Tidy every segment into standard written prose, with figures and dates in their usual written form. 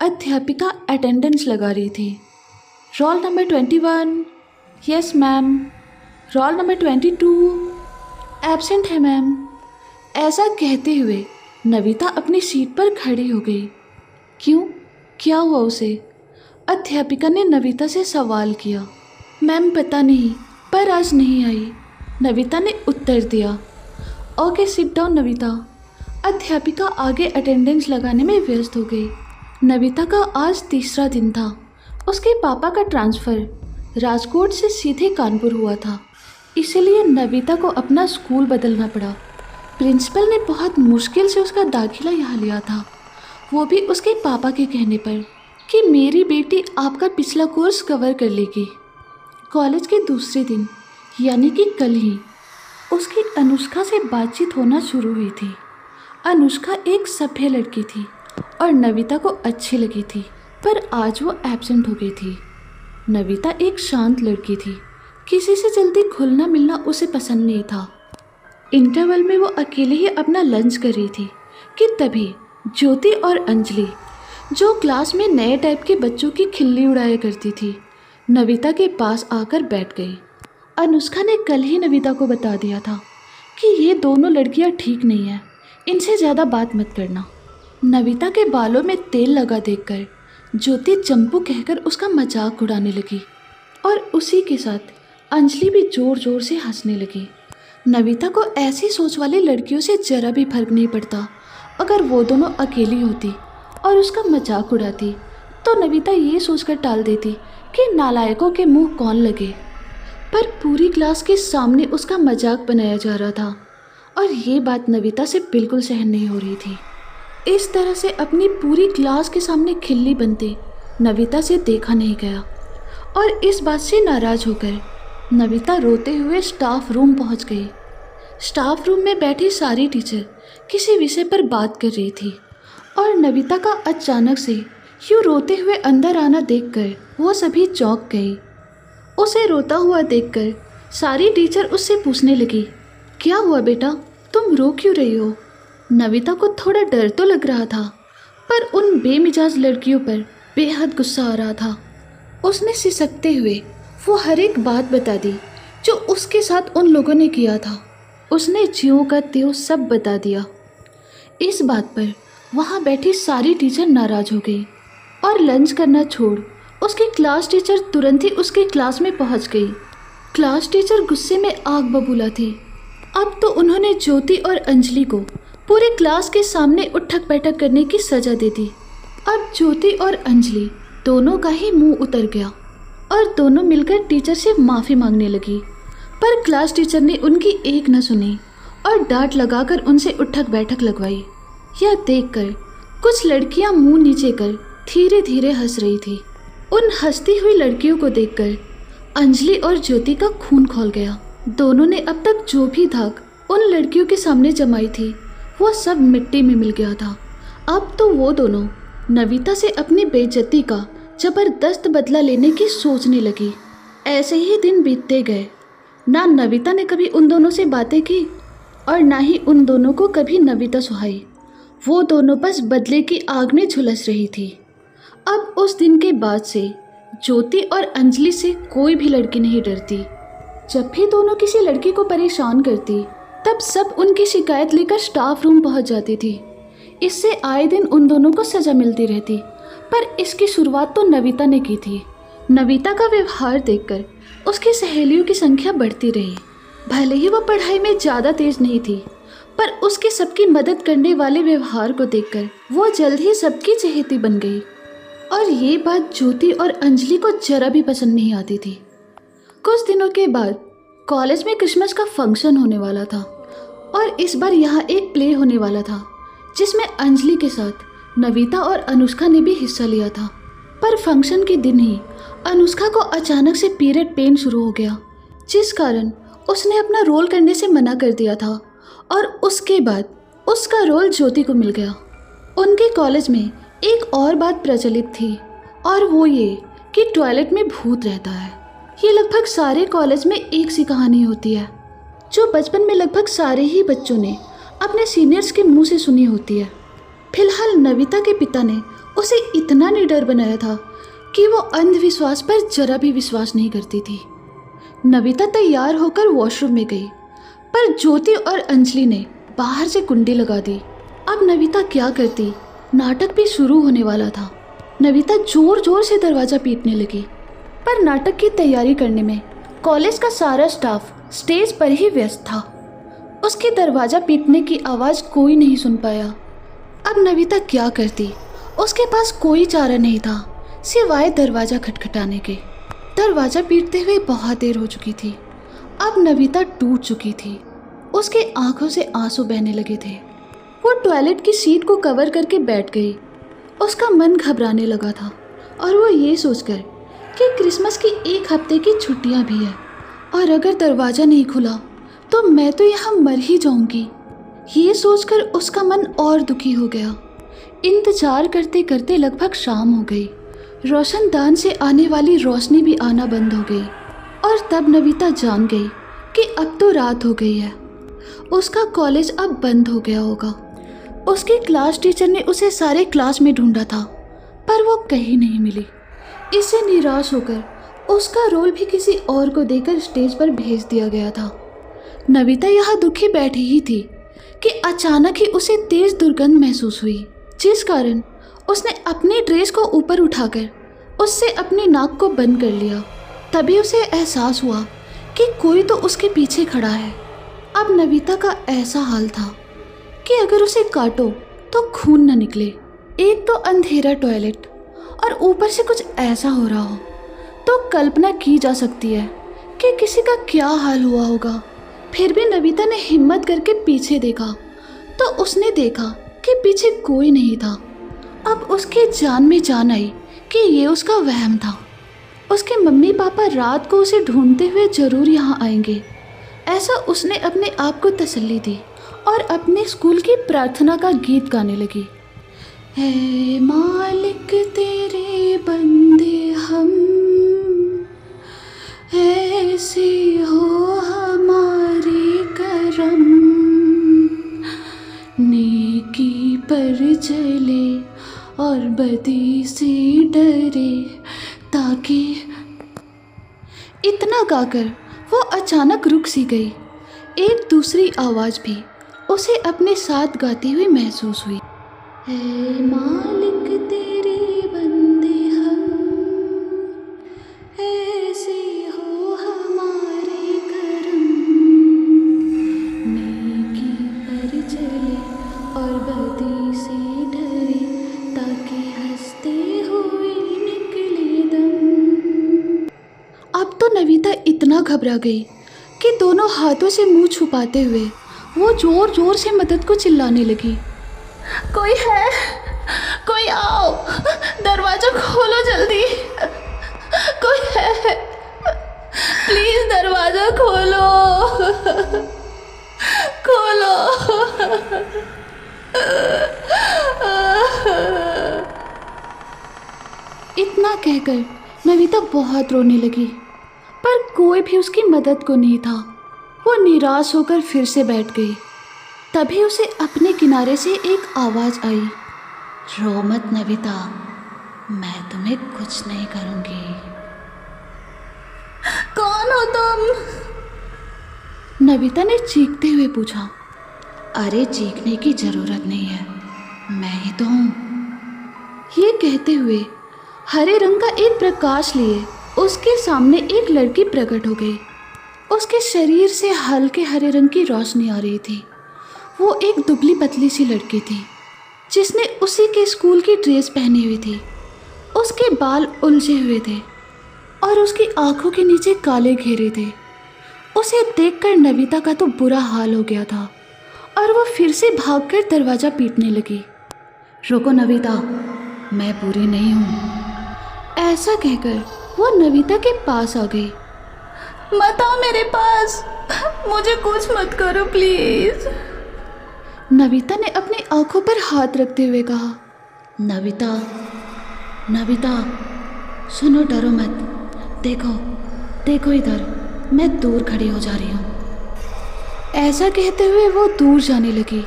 अध्यापिका अटेंडेंस लगा रही थी। Roll number 21, yes ma'am. Roll number 22, absent है मैम। ऐसा कहते हुए नविता अपनी सीट पर खड़ी हो गई। क्यों, क्या हुआ उसे? अध्यापिका ने नविता से सवाल किया। मैम पता नहीं, पर आज नहीं आई, नविता ने उत्तर दिया। Okay sit down Navita. अध्यापिका आगे अटेंडेंस लगाने में व्यस्त हो गई। नविता का आज तीसरा दिन था। उसके पापा का ट्रांसफ़र राजकोट से सीधे कानपुर हुआ था, इसलिए नविता को अपना स्कूल बदलना पड़ा। प्रिंसिपल ने बहुत मुश्किल से उसका दाखिला यहाँ लिया था, वो भी उसके पापा के कहने पर कि मेरी बेटी आपका पिछला कोर्स कवर कर लेगी। कॉलेज के दूसरे दिन यानी कि कल ही उसकी अनुष्का से बातचीत होना शुरू हुई थी। अनुष्का एक सभ्य लड़की थी और नविता को अच्छी लगी थी, पर आज वो एब्सेंट हो गई थी। नविता एक शांत लड़की थी, किसी से जल्दी घुलना मिलना उसे पसंद नहीं था। इंटरवल में वो अकेले ही अपना लंच कर रही थी कि तभी ज्योति और अंजलि, जो क्लास में नए टाइप के बच्चों की खिल्ली उड़ाया करती थी, नविता के पास आकर बैठ गई। अनुष्का ने कल ही नविता को बता दिया था कि ये दोनों लड़कियां ठीक नहीं हैं, इनसे ज़्यादा बात मत करना। नविता के बालों में तेल लगा देखकर ज्योति चंपू कहकर उसका मजाक उड़ाने लगी और उसी के साथ अंजलि भी ज़ोर ज़ोर से हंसने लगी। नविता को ऐसी सोच वाली लड़कियों से ज़रा भी फर्क नहीं पड़ता। अगर वो दोनों अकेली होती और उसका मजाक उड़ाती तो नविता ये सोचकर टाल देती कि नालायकों के मुंह कौन लगे, पर पूरी क्लास के सामने उसका मजाक बनाया जा रहा था और ये बात नविता से बिल्कुल सहन नहीं हो रही थी। इस तरह से अपनी पूरी क्लास के सामने खिल्ली बनते नविता से देखा नहीं गया और इस बात से नाराज़ होकर नविता रोते हुए स्टाफ रूम पहुंच गई। स्टाफ रूम में बैठी सारी टीचर किसी विषय पर बात कर रही थी और नविता का अचानक से यूँ रोते हुए अंदर आना देखकर वो सभी चौंक गई। उसे रोता हुआ देखकर सारी टीचर उससे पूछने लगी, क्या हुआ बेटा, तुम रो क्यों रही हो? नविता को थोड़ा डर तो लग रहा था, पर उन बेमिजाज लड़कियों पर बेहद गुस्सा आ रहा था। उसने सिसकते हुए वो हर एक बात बता दी जो उसके साथ उन लोगों ने किया था। उसने ज्यों का त्यों सब बता दिया। इस बात पर वहाँ बैठी सारी टीचर नाराज़ हो गई और लंच करना छोड़ उसकी क्लास टीचर तुरंत ही उसके क्लास में पहुँच गई। क्लास टीचर गुस्से में आग बबूला थी। अब तो उन्होंने ज्योति और अंजलि को पूरे क्लास के सामने उठक बैठक करने की सज़ा दे दी। अब ज्योति और अंजलि दोनों का ही मुंह उतर गया और दोनों मिलकर टीचर से माफ़ी मांगने लगी, पर क्लास टीचर ने उनकी एक न सुनी और डांट लगाकर उनसे उठक बैठक लगवाई। यह देखकर कुछ लड़कियां मुंह नीचे कर धीरे धीरे हंस रही थी। उन हंसती हुई लड़कियों को देखकर अंजलि और ज्योति का खून खौल गया। दोनों ने अब तक जो भी धाक उन लड़कियों के सामने जमाई थी वो सब मिट्टी में मिल गया था। अब तो वो दोनों नविता से अपनी बेइज्जती का जबरदस्त बदला लेने की सोचने लगी। ऐसे ही दिन बीतते गए। ना नविता ने कभी उन दोनों से बातें की और ना ही उन दोनों को कभी नविता सुहाई। वो दोनों बस बदले की आग में झुलस रही थी। अब उस दिन के बाद से ज्योति और अंजलि से कोई भी लड़की नहीं डरती। जब भी दोनों किसी लड़की को परेशान करती तब सब उनकी शिकायत लेकर स्टाफ रूम पहुंच जाती थी। इससे आए दिन उन दोनों को सज़ा मिलती रहती, पर इसकी शुरुआत तो नविता ने की थी। नविता का व्यवहार देखकर उसकी सहेलियों की संख्या बढ़ती रही। भले ही वह पढ़ाई में ज़्यादा तेज नहीं थी, पर उसके सबकी मदद करने वाले व्यवहार को देखकर वो जल्द ही सबकी चहेती बन गई और ये बात ज्योति और अंजलि को जरा भी पसंद नहीं आती थी। कुछ दिनों के बाद कॉलेज में क्रिसमस का फंक्शन होने वाला था और इस बार यहाँ एक प्ले होने वाला था जिसमें अंजलि के साथ नविता और अनुष्का ने भी हिस्सा लिया था। पर फंक्शन के दिन ही अनुष्का को अचानक से पीरियड पेन शुरू हो गया, जिस कारण उसने अपना रोल करने से मना कर दिया था और उसके बाद उसका रोल ज्योति को मिल गया। उनके कॉलेज में एक और बात प्रचलित थी और वो ये कि टॉयलेट में भूत रहता है। ये लगभग सारे कॉलेज में एक सी कहानी होती है जो बचपन में लगभग सारे ही बच्चों ने अपने सीनियर्स के मुंह से सुनी होती है। फिलहाल नविता के पिता ने उसे इतना निडर बनाया था कि वो अंधविश्वास पर जरा भी विश्वास नहीं करती थी। नविता तैयार होकर वॉशरूम में गई, पर ज्योति और अंजलि ने बाहर से कुंडी लगा दी। अब नविता क्या करती? नाटक भी शुरू होने वाला था। नविता जोर जोर से दरवाज़ा पीटने लगी, पर नाटक की तैयारी करने में कॉलेज का सारा स्टाफ स्टेज पर ही व्यस्त था। उसके दरवाज़ा पीटने की आवाज़ कोई नहीं सुन पाया। अब नविता क्या करती? उसके पास कोई चारा नहीं था सिवाय दरवाज़ा खटखटाने के। दरवाज़ा पीटते हुए बहुत देर हो चुकी थी। अब नविता टूट चुकी थी। उसके आंखों से आंसू बहने लगे थे। वो टॉयलेट की सीट को कवर करके बैठ गई। उसका मन घबराने लगा था और वो ये सोचकर कि क्रिसमस की 1 हफ्ते की छुट्टियां भी है और अगर दरवाज़ा नहीं खुला तो मैं तो यहाँ मर ही जाऊंगी। ये सोचकर उसका मन और दुखी हो गया। इंतजार करते करते लगभग शाम हो गई। रोशनदान से आने वाली रोशनी भी आना बंद हो गई और तब नविता जान गई कि अब तो रात हो गई है। उसका कॉलेज अब बंद हो गया होगा। उसकी क्लास टीचर ने उसे सारे क्लास में ढूंढा था, पर वो कहीं नहीं मिली। इससे निराश होकर उसका रोल भी किसी और को देकर स्टेज पर भेज दिया गया था। नविता यहाँ दुखी बैठी ही थी कि अचानक ही उसे तेज दुर्गंध महसूस हुई, जिस कारण उसने अपनी ड्रेस को ऊपर उठाकर उससे अपनी नाक को बंद कर लिया। तभी उसे एहसास हुआ कि कोई तो उसके पीछे खड़ा है। अब नविता का ऐसा हाल था कि अगर उसे काटो तो खून न निकले। एक तो अंधेरा टॉयलेट और ऊपर से कुछ ऐसा हो रहा हो तो कल्पना की जा सकती है कि किसी का क्या हाल हुआ होगा। फिर भी नविता ने हिम्मत करके पीछे देखा तो उसने देखा कि पीछे कोई नहीं था। अब उसके जान में जान आई कि ये उसका वहम था। उसके मम्मी पापा रात को उसे ढूंढते हुए जरूर यहाँ आएंगे, ऐसा उसने अपने आप को तसल्ली दी और अपने स्कूल की प्रार्थना का गीत गाने लगी। है मालिक तेरे बंदे हम, ऐसे हो हमारे करम, नेकी पर चले और बदी से डरे ताकि। इतना गाकर वो अचानक रुक सी गई। एक दूसरी आवाज़ भी उसे अपने साथ गाती हुई महसूस हुई। है मालिक तेरे बंदे हम, ऐसे हो हमारे करम, नेकी पर चले और बदी से डरे ताकि हंसते हुए निकले दम। अब तो नविता इतना घबरा गई कि दोनों हाथों से मुंह छुपाते हुए वो जोर जोर से मदद को चिल्लाने लगी। कोई है? कोई आओ, दरवाजा खोलो जल्दी। कोई है? प्लीज दरवाजा खोलो, खोलो। इतना कहकर नविता बहुत रोने लगी, पर कोई भी उसकी मदद को नहीं था। वो निराश होकर फिर से बैठ गई। तभी उसे अपने किनारे से एक आवाज़ आई। रो मत नविता, मैं तुम्हें कुछ नहीं करूँगी। कौन हो तुम? नविता ने चीखते हुए पूछा। अरे चीखने की ज़रूरत नहीं है, मैं ही तो हूँ। ये कहते हुए हरे रंग का एक प्रकाश लिए उसके सामने एक लड़की प्रकट हो गई। उसके शरीर से हल्के हरे रंग की रोशनी आ रही थी। वो एक दुबली पतली सी लड़की थी जिसने उसी के स्कूल की ड्रेस पहनी हुई थी। उसके बाल उलझे हुए थे और उसकी आंखों के नीचे काले घेरे थे। उसे देखकर नविता का तो बुरा हाल हो गया था और वो फिर से भागकर दरवाज़ा पीटने लगी। रुको नविता, मैं पूरी नहीं हूँ। ऐसा कहकर वो नविता के पास आ गई। मत आओ मेरे पास, मुझे कुछ मत करो प्लीज़। नविता ने अपनी आंखों पर हाथ रखते हुए कहा। नविता, नविता सुनो, डरो मत। देखो देखो इधर, मैं दूर खड़ी हो जा रही हूँ। ऐसा कहते हुए वो दूर जाने लगी।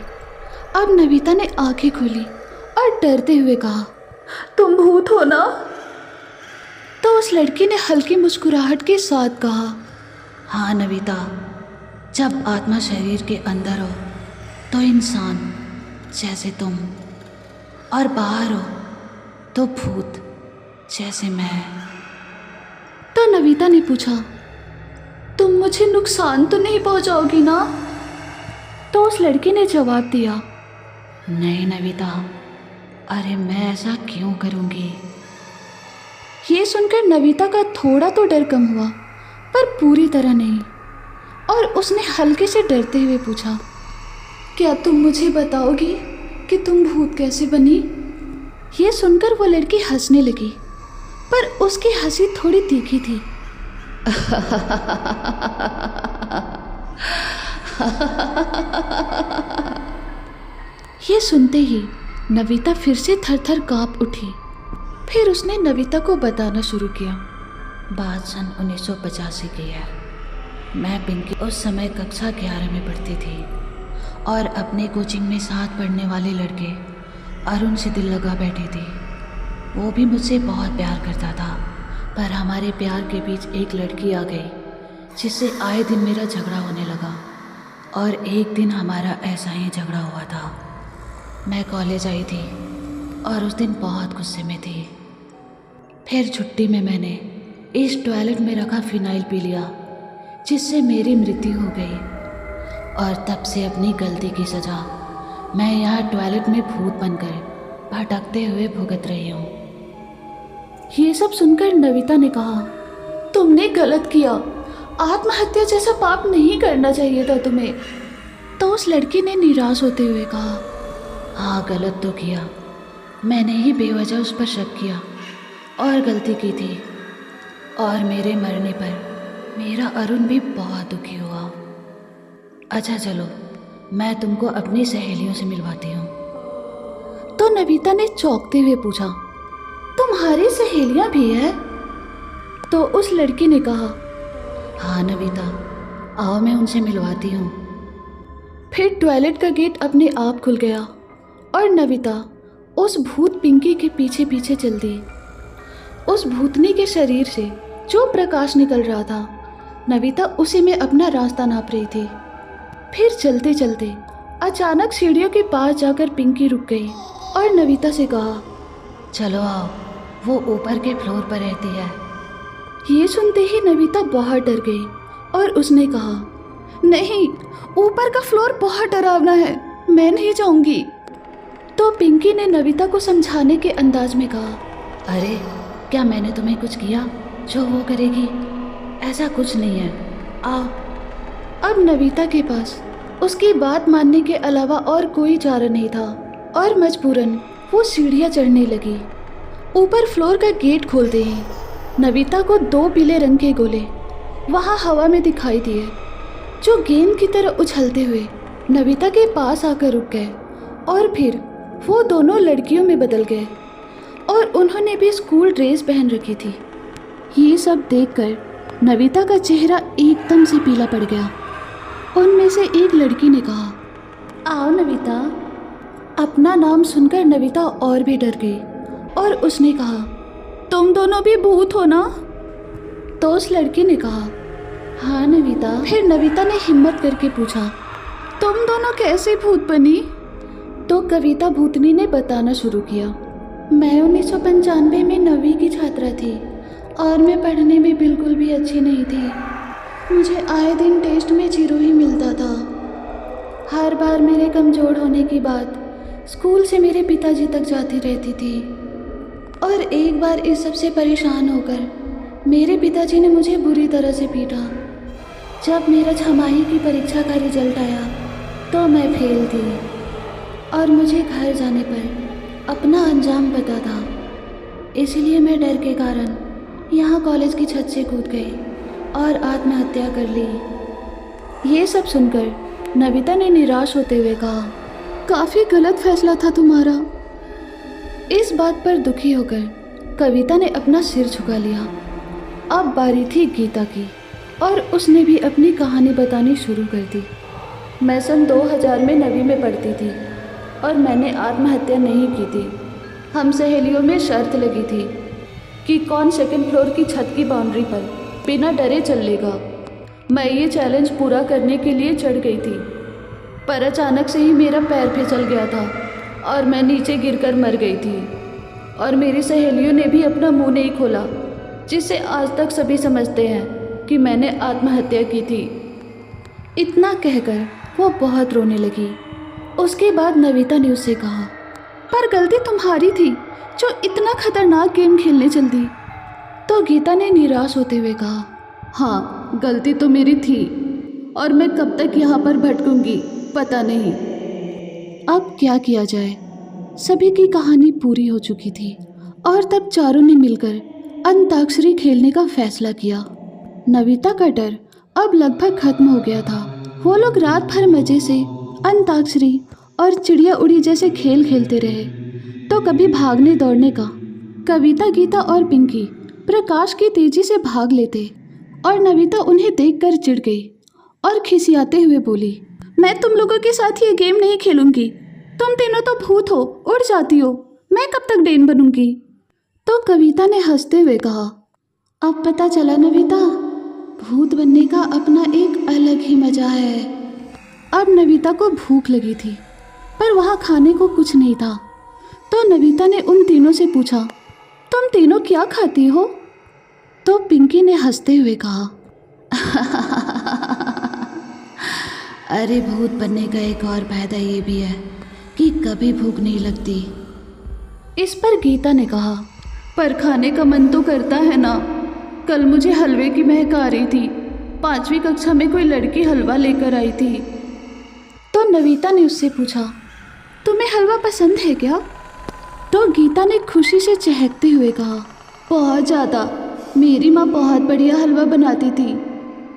अब नविता ने आंखें खोली और डरते हुए कहा, तुम भूत हो ना? तो उस लड़की ने हल्की मुस्कुराहट के साथ कहा, हाँ नविता, जब आत्मा शरीर के अंदर हो तो इंसान जैसे तुम, और बाहर हो तो भूत जैसे मैं। तो नविता ने पूछा, तुम मुझे नुकसान तो नहीं पहुंचाओगी ना? तो उस लड़की ने जवाब दिया, नहीं नविता, अरे मैं ऐसा क्यों करूँगी। ये सुनकर नविता का थोड़ा तो डर कम हुआ, पर पूरी तरह नहीं, और उसने हल्के से डरते हुए पूछा, क्या तुम मुझे बताओगी कि तुम भूत कैसे बनी? ये सुनकर वो लड़की हंसने लगी, पर उसकी हंसी थोड़ी तीखी थी। ये सुनते ही नविता फिर से थर-थर काँप उठी। फिर उसने नविता को बताना शुरू किया। बात सन 1985 की है। मैं पिंकी उस समय कक्षा 11 में पढ़ती थी और अपने कोचिंग में साथ पढ़ने वाले लड़के अरुण से दिल लगा बैठी थी। वो भी मुझसे बहुत प्यार करता था, पर हमारे प्यार के बीच एक लड़की आ गई जिससे आए दिन मेरा झगड़ा होने लगा। और एक दिन हमारा ऐसा ही झगड़ा हुआ था। मैं कॉलेज आई थी और उस दिन बहुत गुस्से में थी। फिर छुट्टी में मैंने इस टॉयलेट में रखा फिनाइल पी लिया, जिससे मेरी मृत्यु हो गई। और तब से अपनी गलती की सज़ा मैं यहाँ टॉयलेट में भूत बनकर भटकते हुए भुगत रही हूँ। ये सब सुनकर नविता ने कहा, तुमने गलत किया, आत्महत्या जैसा पाप नहीं करना चाहिए था तुम्हें। तो उस लड़की ने निराश होते हुए कहा, हाँ गलत तो किया, मैंने ही बेवजह उस पर शक किया और गलती की थी। और मेरे मरने पर मेरा अरुण भी बहुत दुखी हुआ। अच्छा चलो, मैं तुमको अपनी सहेलियों से मिलवाती हूँ। तो नविता ने चौंकते हुए पूछा, तुम्हारी सहेलियाँ भी हैं? तो उस लड़की ने कहा, हाँ नविता, आओ मैं उनसे मिलवाती हूँ। फिर टॉयलेट का गेट अपने आप खुल गया और नविता उस भूत पिंकी के पीछे पीछे चल दी। उस भूतनी के शरीर से जो प्रकाश निकल रहा था, नविता उसी में अपना रास्ता नाप रही थी। फिर चलते चलते अचानक सीढ़ियों के पास जाकर पिंकी रुक गई और नविता से कहा, चलो आओ, वो ऊपर के फ्लोर पर रहती है। ये सुनते ही नविता बहुत डर गई और उसने कहा, नहीं, ऊपर का फ्लोर बहुत डरावना है, मैं नहीं जाऊंगी। तो पिंकी ने नविता को समझाने के अंदाज में कहा, अरे क्या मैंने तुम्हें कुछ किया जो वो करेगी? ऐसा कुछ नहीं है, आओ। अब नविता के पास उसकी बात मानने के अलावा और कोई चारा नहीं था और मजबूरन वो सीढ़ियाँ चढ़ने लगी। ऊपर फ्लोर का गेट खोलते ही नविता को 2 पीले रंग के गोले वहाँ हवा में दिखाई दिए, जो गेंद की तरह उछलते हुए नविता के पास आकर रुक गए। और फिर वो दोनों लड़कियों में बदल गए और उन्होंने भी स्कूल ड्रेस पहन रखी थी। ये सब देखकर नविता का चेहरा एकदम से पीला पड़ गया। उनमें से एक लड़की ने कहा, आओ नविता। अपना नाम सुनकर नविता और भी डर गई और उसने कहा, तुम दोनों भी भूत हो ना? तो उस लड़की ने कहा, हाँ नविता। फिर नविता ने हिम्मत करके पूछा, तुम दोनों कैसे भूत बनी? तो कविता भूतनी ने बताना शुरू किया, मैं 1995 में 9वीं की छात्रा थी और मैं पढ़ने में बिल्कुल भी अच्छी नहीं थी। मुझे आए दिन टेस्ट में 0 ही मिलता था। हर बार मेरे कमज़ोर होने की बात स्कूल से मेरे पिताजी तक जाती रहती थी और एक बार इस सब से परेशान होकर मेरे पिताजी ने मुझे बुरी तरह से पीटा। जब मेरा छमाही की परीक्षा का रिजल्ट आया तो मैं फेल थी और मुझे घर जाने पर अपना अंजाम पता था। इसलिए मैं डर के कारण यहाँ कॉलेज की छत से कूद गई और आत्महत्या कर ली। ये सब सुनकर नविता ने निराश होते हुए कहा, काफ़ी गलत फैसला था तुम्हारा। इस बात पर दुखी होकर कविता ने अपना सिर झुका लिया। अब बारी थी गीता की और उसने भी अपनी कहानी बतानी शुरू कर दी। मैं सन 2000 में 9वीं में पढ़ती थी और मैंने आत्महत्या नहीं की थी। हम सहेलियों में शर्त लगी थी कि कौन सेकंड फ्लोर की छत की बाउंड्री पर बिना डरे चल लेगा। मैं ये चैलेंज पूरा करने के लिए चढ़ गई थी, पर अचानक से ही मेरा पैर फिसल गया था और मैं नीचे गिरकर मर गई थी। और मेरी सहेलियों ने भी अपना मुंह नहीं खोला, जिससे आज तक सभी समझते हैं कि मैंने आत्महत्या की थी। इतना कहकर वो बहुत रोने लगी। उसके बाद नविता ने उससे कहा, पर गलती तुम्हारी थी जो इतना खतरनाक गेम खेलने चल दी। तो गीता ने निराश होते हुए कहा, हाँ गलती तो मेरी थी और मैं कब तक यहाँ पर भटकूंगी पता नहीं। अब क्या किया जाए, सभी की कहानी पूरी हो चुकी थी और तब चारों ने मिलकर अंताक्षरी खेलने का फैसला किया। नविता का डर अब लगभग खत्म हो गया था। वो लोग रात भर मजे से अंताक्षरी और चिड़िया उड़ी जैसे खेल खेलते रहे। तो कभी भागने दौड़ने का, कविता, गीता और पिंकी प्रकाश की तेजी से भाग लेते और नविता उन्हें देखकर चिढ़ गई और खिसियाते हुए बोली, मैं तुम लोगों के साथ ये गेम नहीं खेलूंगी। तुम तीनों तो भूत हो, उड़ जाती हो, मैं कब तक डेन बनूंगी। तो कविता ने हंसते हुए कहा, अब पता चला नविता, भूत बनने का अपना एक अलग ही मजा है। अब नविता को भूख लगी थी, पर वहाँ खाने को कुछ नहीं था। तो नविता ने उन तीनों से पूछा, तुम तीनों क्या खाती हो? तो पिंकी ने हंसते हुए कहा, अरे भूत बनने का एक और फायदा ये भी है कि कभी भूख नहीं लगती। इस पर गीता ने कहा, पर खाने का मन तो करता है ना। कल मुझे हलवे की महक आ रही थी। 5वीं कक्षा में कोई लड़की हलवा लेकर आई थी। तो नविता ने उससे पूछा, तुम्हें हलवा पसंद है क्या? तो गीता ने खुशी से चहकते हुए कहा, बहुत ज़्यादा। मेरी माँ बहुत बढ़िया हलवा बनाती थी,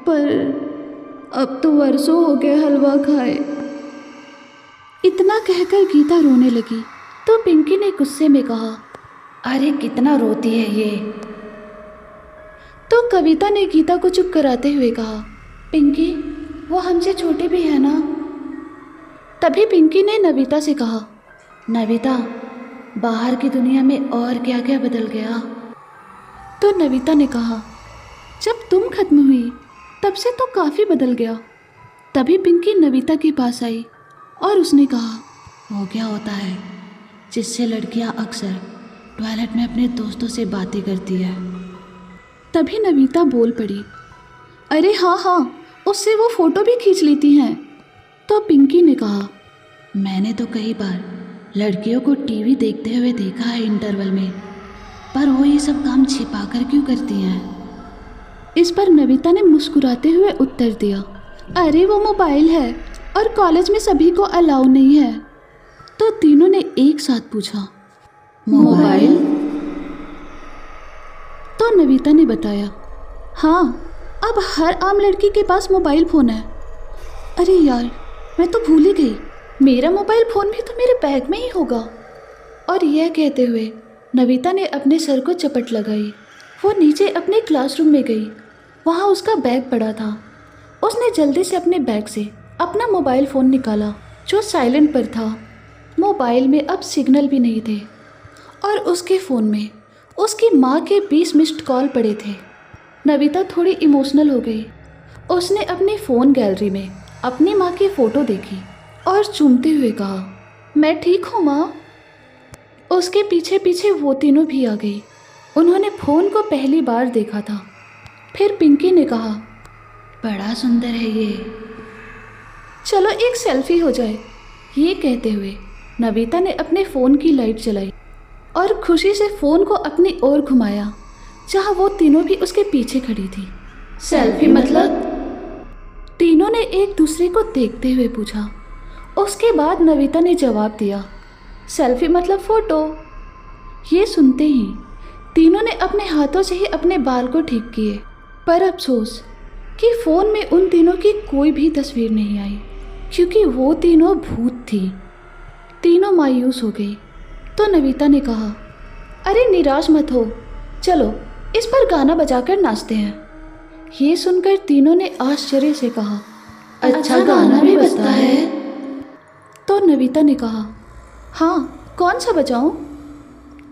पर अब तो वर्षों हो गए हलवा खाए। इतना कहकर गीता रोने लगी। तो पिंकी ने गुस्से में कहा, अरे कितना रोती है ये। तो कविता ने गीता को चुप कराते हुए कहा, पिंकी वो हमसे छोटी भी है ना। तभी पिंकी ने नविता से कहा, नविता, बाहर की दुनिया में और क्या क्या बदल गया? तो नविता ने कहा, जब तुम खत्म हुई तब से तो काफ़ी बदल गया। तभी पिंकी नविता के पास आई और उसने कहा, वो क्या होता है जिससे लड़कियां अक्सर टॉयलेट में अपने दोस्तों से बातें करती है? तभी नविता बोल पड़ी, अरे हाँ हाँ, उससे वो फ़ोटो भी खींच लेती हैं। तो पिंकी ने कहा, मैंने तो कई बार लड़कियों को टीवी देखते हुए देखा है इंटरवल में, पर वो ये सब काम छिपा कर क्यों करती हैं? इस पर नविता ने मुस्कुराते हुए उत्तर दिया, अरे वो मोबाइल है और कॉलेज में सभी को अलाउ नहीं है। तो तीनों ने एक साथ पूछा, मोबाइल? तो नविता ने बताया, हाँ, अब हर आम लड़की के पास मोबाइल फ़ोन है। अरे यार, मैं तो भूल ही गई, मेरा मोबाइल फ़ोन भी तो मेरे बैग में ही होगा। और यह कहते हुए नविता ने अपने सर को चपट लगाई। वो नीचे अपने क्लासरूम में गई। वहाँ उसका बैग पड़ा था। उसने जल्दी से अपने बैग से अपना मोबाइल फ़ोन निकाला जो साइलेंट पर था। मोबाइल में अब सिग्नल भी नहीं थे और उसके फ़ोन में उसकी माँ के 20 मिस्ड कॉल पड़े थे। नविता थोड़ी इमोशनल हो गई। उसने अपनी फ़ोन गैलरी में अपनी माँ की फ़ोटो देखी और चूमते हुए कहा, मैं ठीक हूँ माँ। उसके पीछे पीछे वो तीनों भी आ गई। उन्होंने फ़ोन को पहली बार देखा था। फिर पिंकी ने कहा, बड़ा सुंदर है ये, चलो एक सेल्फी हो जाए। ये कहते हुए नविता ने अपने फ़ोन की लाइट जलाई और खुशी से फ़ोन को अपनी ओर घुमाया जहाँ वो तीनों भी उसके पीछे खड़ी थी। सेल्फी मतलब? तीनों ने एक दूसरे को देखते हुए पूछा। उसके बाद नविता ने जवाब दिया, सेल्फी मतलब फ़ोटो। ये सुनते ही तीनों ने अपने हाथों से ही अपने बाल को ठीक किए, पर अफसोस कि फ़ोन में उन तीनों की कोई भी तस्वीर नहीं आई क्योंकि वो तीनों भूत थी। तीनों मायूस हो गई। तो नविता ने कहा, अरे निराश मत हो, चलो इस पर गाना बजाकर नाचते हैं। ये सुनकर तीनों ने आश्चर्य से कहा, अच्छा गाना भी बजता है? तो नविता ने कहा, हाँ, कौन सा बजाऊं?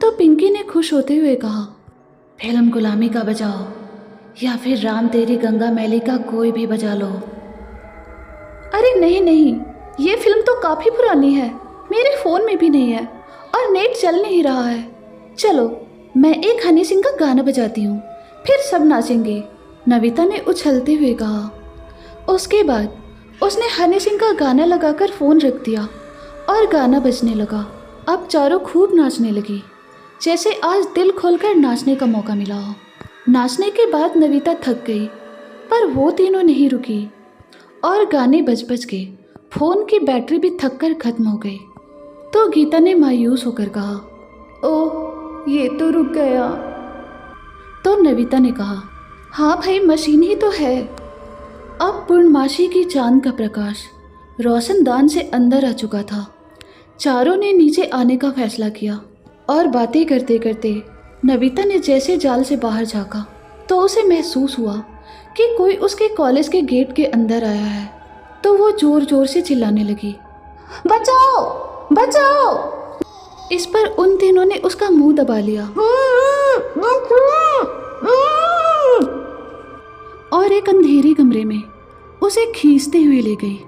तो पिंकी ने खुश होते हुए कहा, फिल्म गुलामी का बजाओ या फिर राम तेरी गंगा मैली का कोई भी बजा लो। अरे नहीं नहीं, ये फिल्म तो काफ़ी पुरानी है, मेरे फ़ोन में भी नहीं है और नेट चल नहीं रहा है। चलो मैं एक हनी सिंह का गाना बजाती हूँ, फिर सब नाचेंगे, नविता ने उछलते हुए कहा। उसके बाद उसने हनी सिंह का गाना लगाकर फ़ोन रख दिया और गाना बजने लगा। अब चारों खूब नाचने लगी, जैसे आज दिल खोलकर नाचने का मौका मिला हो। नाचने के बाद नविता थक गई, पर वो तीनों नहीं रुकी और गाने बज बज के फ़ोन की बैटरी भी थक कर ख़त्म हो गई। तो गीता ने मायूस होकर कहा, ओह ये तो रुक गया। तो नविता ने कहा, हाँ भाई मशीन ही तो है। अब पूर्णमासी की चांद का प्रकाश रोशनदान से अंदर आ चुका था। चारों ने नीचे आने का फैसला किया और बातें करते करते नविता ने जैसे जाल से बाहर झाँका तो उसे महसूस हुआ कि कोई उसके कॉलेज के गेट के अंदर आया है। तो वो ज़ोर ज़ोर से चिल्लाने लगी, बचाओ बचाओ। इस पर उन तीनों ने उसका मुंह दबा लिया और एक अंधेरे कमरे में उसे खींचते हुए ले गई।